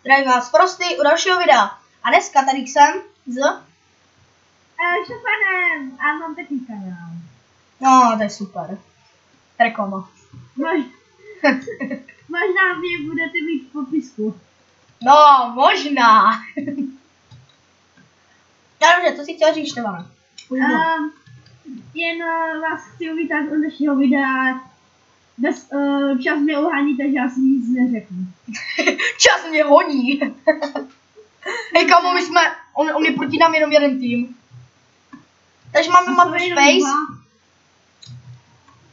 Zdravím vás Frosty u dalšího videa. A dneska tady jsem s... Štefanem a mám taky kanál. No, to je super. Reklama. Možná mě budete mít v popisku. No, možná. No dobře, to si chtěla říct, Štefane. Jen vás chci uvítat u dnešního videa. Čas mě uhání, takže já si nic neřeknu. Čas mě honí. Hej kamo, my jsme, on je proti nám jenom jeden tým. Takže máme mapu Space.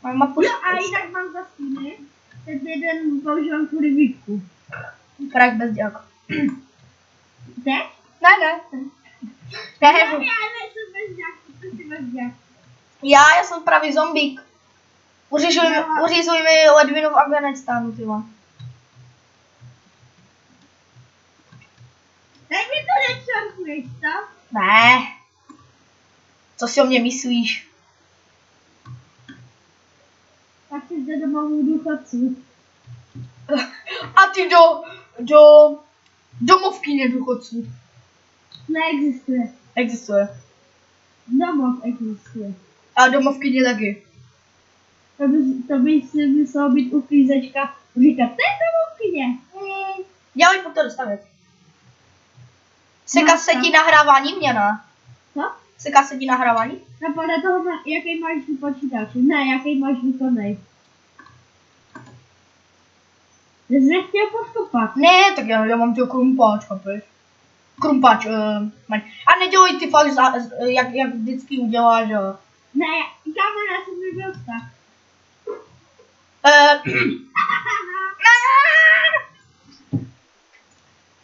Máme mapu Jo, Space. a jinak mám za stíny. Ten jeden používám kvůli výtku. Frak bezděk. Teď? Ne. Já nejsem bezděk, ty jsi bezděk. Já jsem pravý zombík. Uřízuj mi ledvinu v Afganistánu, ty vole. Dej mi to nečorkuješ, co? Ne. Co si o mě myslíš? Tak si zde domovů důchodců. A ty do domovkyně důchodců. Neexistuje. Existuje. Domov existuje. A domovkyně taky. To by si muselo být uklízečka. Říkat, to je domovkyně. Dělej po to dostavit. Seká se ti nahrávání měna? Co? Seká se ti nahrávání? No podle toho, jaký máš počítač. Ne, jaký máš výkonnej. Ty jsi nechtěl podkopat. Ne, tak já mám těho krumpáč, chápeš? Krumpáč, a nedělej ty fakt, jak vždycky uděláš, jo. Ne, kámo, já jsem nebyl tak.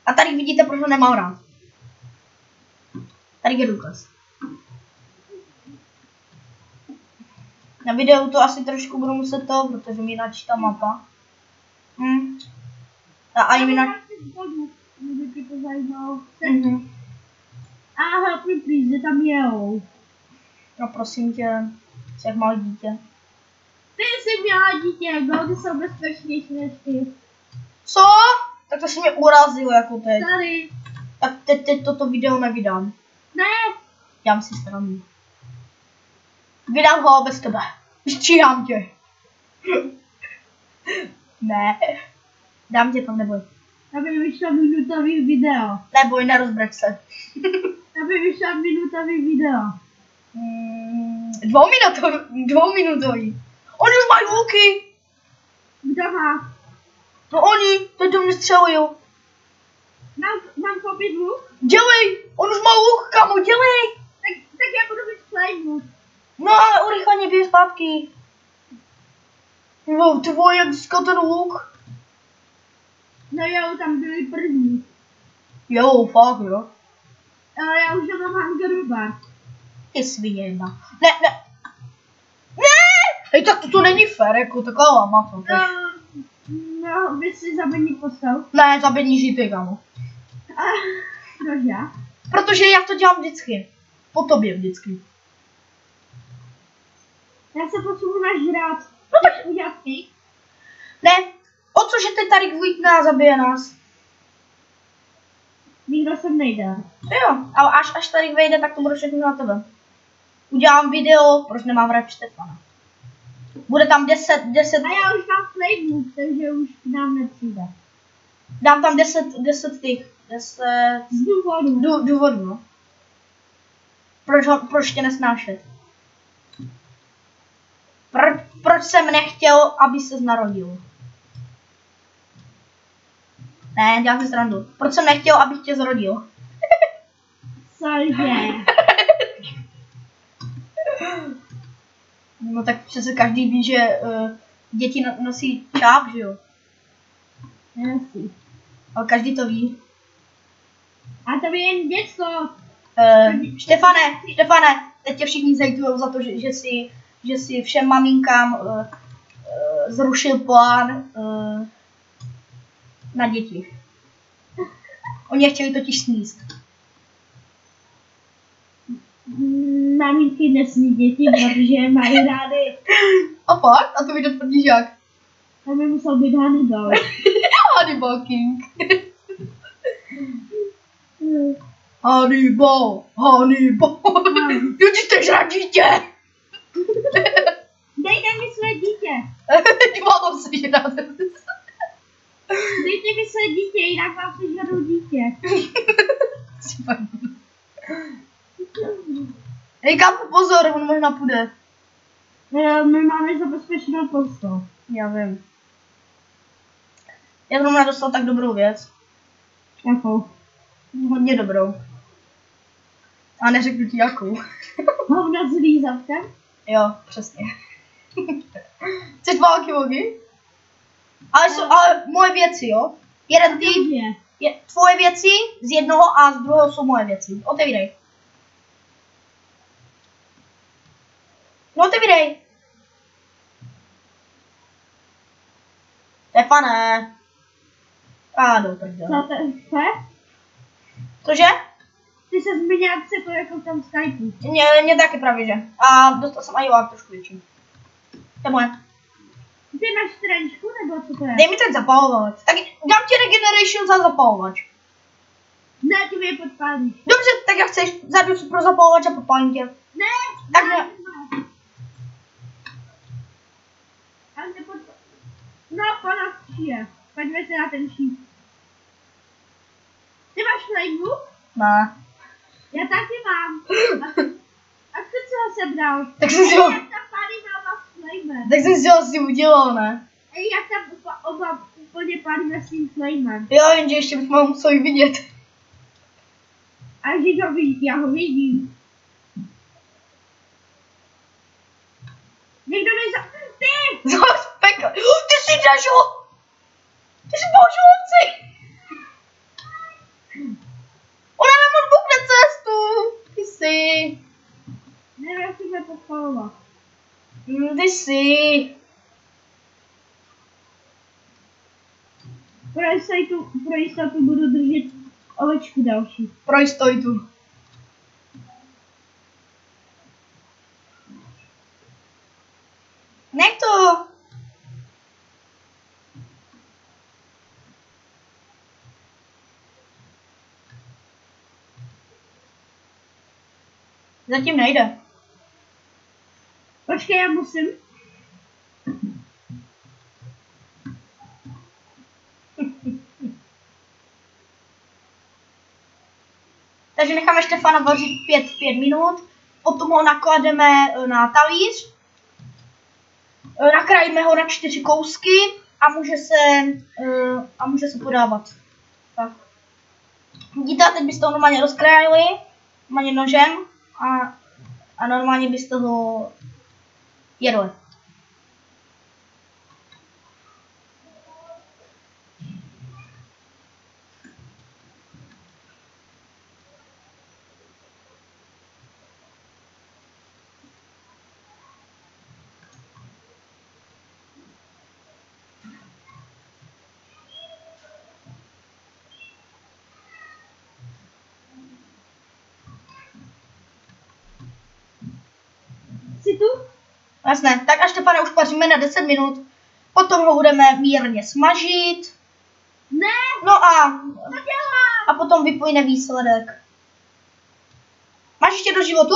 A tady vidíte, proč ho nemám rád. Tady je důkaz. Na videu to asi trošku budu muset to, protože mi načí ta mapa. A jinak... Kdyby ti to zajímalo. A help me please, že tam jel. No prosím tě, jsi jak malé dítě. Ty jsi měla dítě, goldy jsou bezpečnější než ty. Co? Tak to si mě urazil jako teď. Sorry. Tak teď toto video nevydám. Ne. Dám si stranu. Vydám ho bez tebe. Stříhám tě. Ne. Dám tě tam, neboj. Aby vyšlo minutový video. Neboj, nerozbrať se. Aby vyšlo minutový video. Dvouminutový. Oni už mají luky. Kdo má? No oni, teď do mě střelují. Mám koupit luk? Dělej, on už má luk, kamo, dělej. Tak já budu mít flameboot. No ale urychleně běž zpátky. No, ty vole, jak získal ten luk. No jo, tam byli první. Jo, fakt jo. Já už mám hangeru bar. Je svině jedna. Ne. Hej, tak to není fér, jako taková lama to. No, vy si zabeník postav. Ne, zabedníš ty, kamo. Proč já? Protože já to dělám vždycky. Po tobě vždycky. Já se potřebuji nažrát. No tak udělat ty. ne. O cože teď tady vlítne a zabije nás? Nikdo sem nejde. Jo, ale až tady vejde, tak to bude všechno na tebe. Udělám video, proč nemám hrát Štefana. Bude tam 10... A já už mám playbook, takže už k nám nepřijde. Dám tam 10 Z důvodu. důvodů, no. Proč tě nesnášet? Proč jsem nechtěl, aby ses narodil? Ne, dělám si srandu. Proč jsem nechtěl, abych tě zrodil? Cože? No tak přece každý ví, že děti nosí čáp, že jo? Nenosí. Ale každý to ví. A to je jen děcko. Štefane, teď tě všichni zajtujou za to, že jsi všem maminkám zrušil plán na děti. Oni je chtěli totiž sníst. Maminky nesmí děti, protože je mají rády. A pak? A to vyjde tvrdíš jak? To by musel být Hannibal. Hannibal King. Hannibal, Hannibal. Jdi žrát dítě. Dejte mi své dítě. Mám si žrát. Dejte mi své dítě, jinak vám sežradou dítě. Hej, kámo, pozor, on možná půjde. My máme zabezpečenou posto. Já vím. Já zrovna dostal tak dobrou věc. Jakou? Hodně dobrou. A neřeknu ti jakou. Hovna s lízavkem? Jo, přesně. Chceš války? Ale moje věci, jo? Jeden ty, tvoje věci z jednoho a z druhého jsou moje věci. Otevírej. No otevírej. Stefane. Do prdele. Co to je? Cože? Ty se změnil to jako tam Skypeu. Mě taky právě, že. A dostal jsem i trošku větší. To je moje. Ty máš trenčku, nebo co to je? Dej mi ten zapalovač. Tak dám ti regeneration za zapalovač. Ne, ty mi je podpálíš. Dobře, tak jak chceš. Zabiju si pro zapalovač a podpálím tě. Ne, tak ne. ne. No, pana je. Pojďme se na ten šíp. Ty máš flameu? Ne. Já taky mám. A ty co ho sebral? Tak jsem si ho... Jak tam pálí na oba flamem? Tak jsem si ho asi udělal, ne? Jak tam oba úplně pálíme s tím flamem? Jo, jenže ještě bychom ho museli vidět. A že ho vidím, já ho vidím. Někdo mi za... Ty! Zas pekl. Ty jsi Dažo! Ty jsi božonci! Ona nám odbukne cestu! Ty jsi... Nemusíme podpalovat. Ty jsi... Pro jistotu budu držet ovečku další. Pro jistotu. Nech to! Zatím nejde. Počkej, já musím. Takže necháme Štefana vařit 5 minut, potom ho naklademe na talíř, nakrájíme ho na 4 kousky a může se podávat. Tak. Vidíte, teď byste ho normálně rozkrájeli, normálně nožem a normálně byste ho jedli. Jsi tu? Jasné, tak a Štefana už paříme na 10 minut, potom ho budeme mírně smažit. Ne! No a dělám? potom vypojíme výsledek. Máš ještě do životu?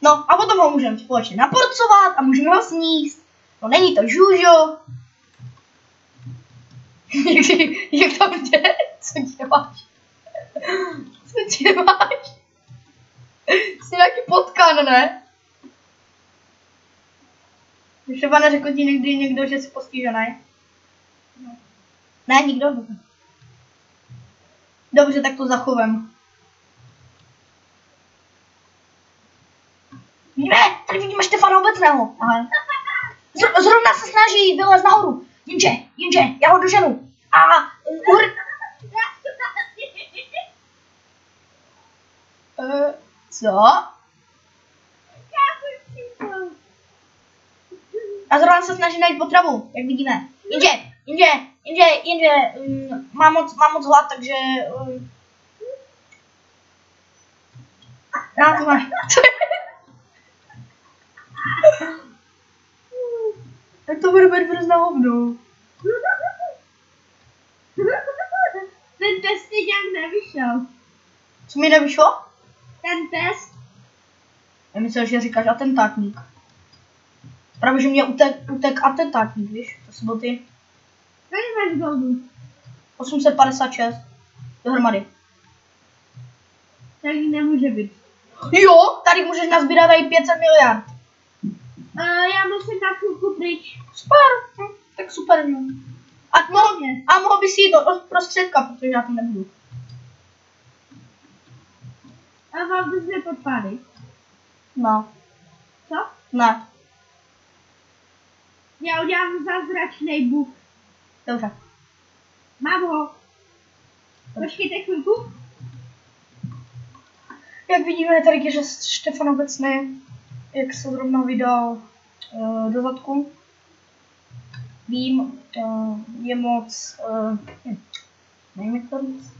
No a potom ho můžeme společně naporcovat a můžeme ho sníst. No není to žužo. Jak tam jde? Co děláš? Co děláš? Jsi nějaký potkan, ne? Třeba neřekl ti někdy někdo, že jsi postižený? Ne, nikdo? Dobře, tak to zachovám. Ne, tady vidíme Štefana Obecného. Aha. Zrovna se snaží vylez nahoru. Jenže, já ho doženu. A co? A zrovna se snaží najít potravu, jak vidíme. Jenže, mám moc hlad, takže... Já to máš. Tak to bude být hrozná hovno. Ten test ti nějak nevyšel. Co mi nevyšlo? Ten test. Já myslel, že říkáš atentátník. Právě, že mě utek atentátník, víš? To jsou ty Kolik máš goldu? 856 dohromady. Tak nemůže být. Jo, tady můžeš nazbírat i 500 miliard. Já musím na chvilku pryč. Super, tak super. A mohl bys jít do prostředka, protože já to nebudu. A vám bys mě podpálit. No. Co? Ne. Já udělám zázračný buk. Dobře. Mám ho. Počkejte chvilku. Jak vidíme, tady je Štefan Obecný, jak se zrovna vydal do zadku. Vím, je moc, nevím jak to říct.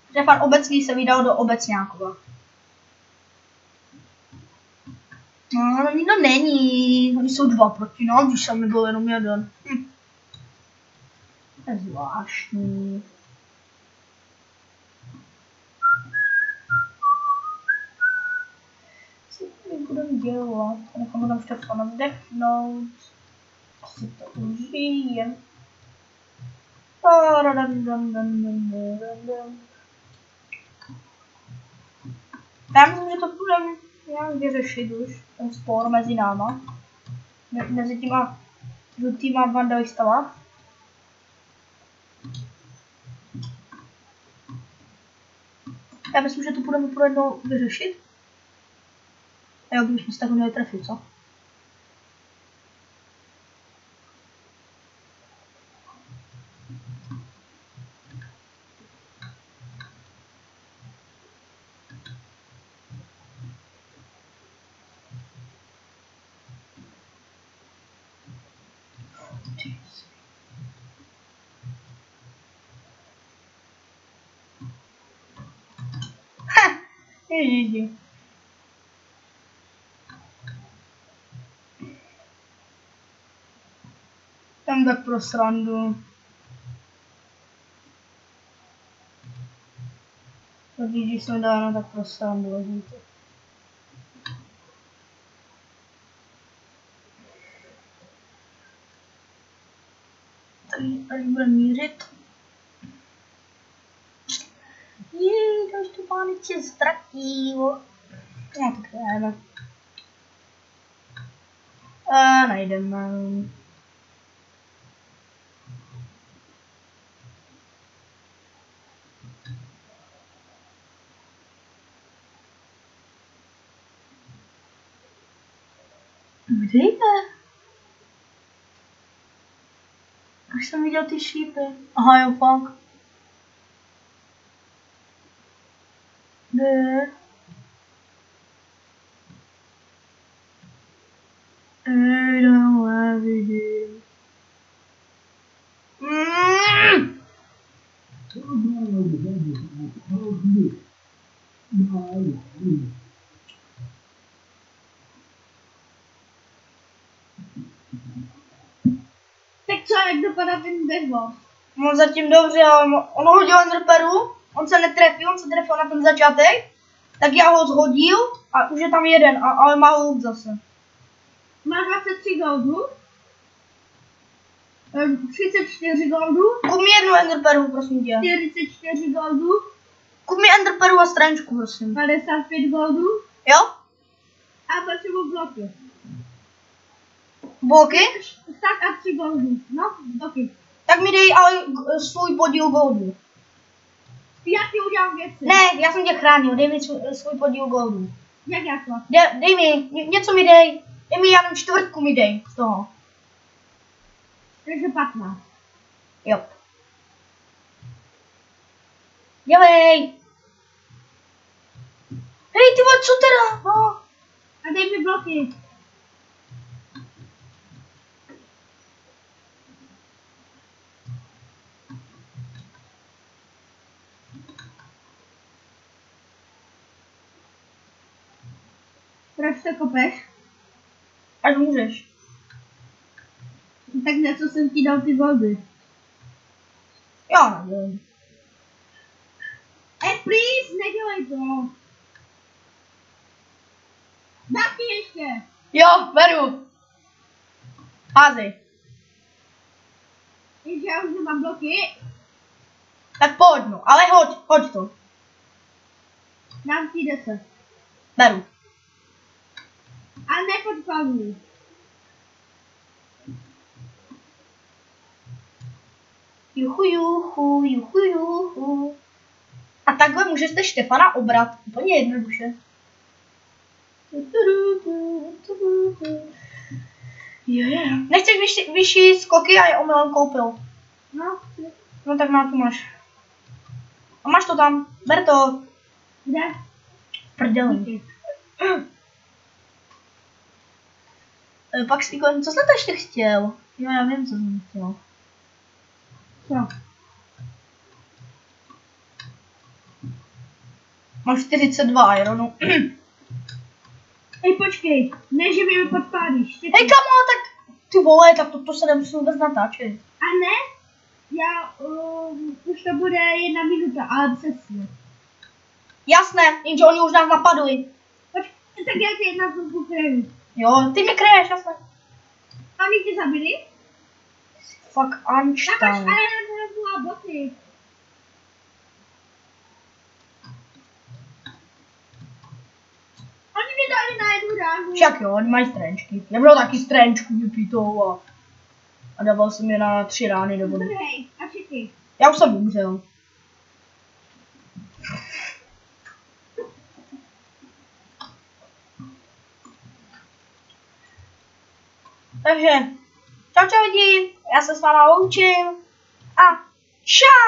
Štefan Obecný se vydal do Obecňákova. No, nikdo není, oni jsou dva proti nám, když tam nebyl jenom jeden. To je zvláštní. Budeme dělat, necháme tam Štefana vzdechnout, asi to užije. Já myslím, že to budeme nějak vyřešit už, ten spor mezi náma, mezi těma žlutýma vandalistama. Já myslím, že to budeme pro jednou vyřešit. A jo, bychom se tak měli trefit, co? Ha! Ježiši. Tam tak pro srandu. Když jsme dáno, tak pro srandu, vidíte. Tady bude mířit. Jej, tam to pánice ztratil. No tak jdeme. A najdeme. Kde jde? Až jsem viděl ty šípy. Aha, jo, fakt. Kde? Vidím. Tak co, jak dopadá ten baseball? No zatím dobře, ale on hodil Enderperu, on se netrefil, on se trefil na ten začátek, tak já ho zhodil a už je tam jeden, ale má luk zase. Má 23 goldů. 34 goldů. Kup mi jednu Enderperu, prosím tě. 44 goldů. Kup mi Enderperu a straničku, prosím. 55 goldů. Jo? A potřebuji bloky. Bloky? Tak a 3 goldů. No, bloky. Tak mi dej ale svůj podíl goldu. Já ti udělám věci. Ne, já jsem tě chránil, dej mi svůj podíl goldu. Jak jako? Dej mi, něco mi dej. Dej mi jenom čtvrtku mi dej z toho. Takže 15. Jo. Dělej. Hej, ty vole, co teda? No. A dej mi bloky. Proč to kopeš? Až můžeš. Tak na co jsem ti dal ty goldy? Já nevím. Please, nedělej to. Dám ti ještě. Jo, beru. Házej. Jenže já už nemám bloky. Tak pojď, no, ale hoď to. Dám ti 10. Beru. A nepodpaluj. Juchu. A takhle můžete Štefana obrat. Úplně jednoduše. Nechceš vyšší skoky a je omylem koupil. No, No tak na to máš. A máš to tam. Ber to. kde? Prdeli. Pak si, co jsi to ještě chtěl? Jo, já vím, co jsem chtěl. Co? Mám 42 ironu. Hej, počkej, ne, že mi podpálíš. Hej kamo, tak ty vole, tak to se nemusím vůbec natáčet. A ne? Já, už to bude 1 minuta, ale přesně. Jasné, jenže oni už nás napadli. Počkej, tak já tě jedna znovu kryju. Jo, ty mě kryješ, jasné. Oni tě zabili? Fuck, Tak až Einstein. a boty. Oni mi dali na jednu ránu. Však jo, oni mají strančky. Já byl taky strančku vypítou a dával jsem je na 3 rány do vody. Hej, a čekej. Já už jsem umřel. Takže, čau lidi, já se s váma loučím a čau!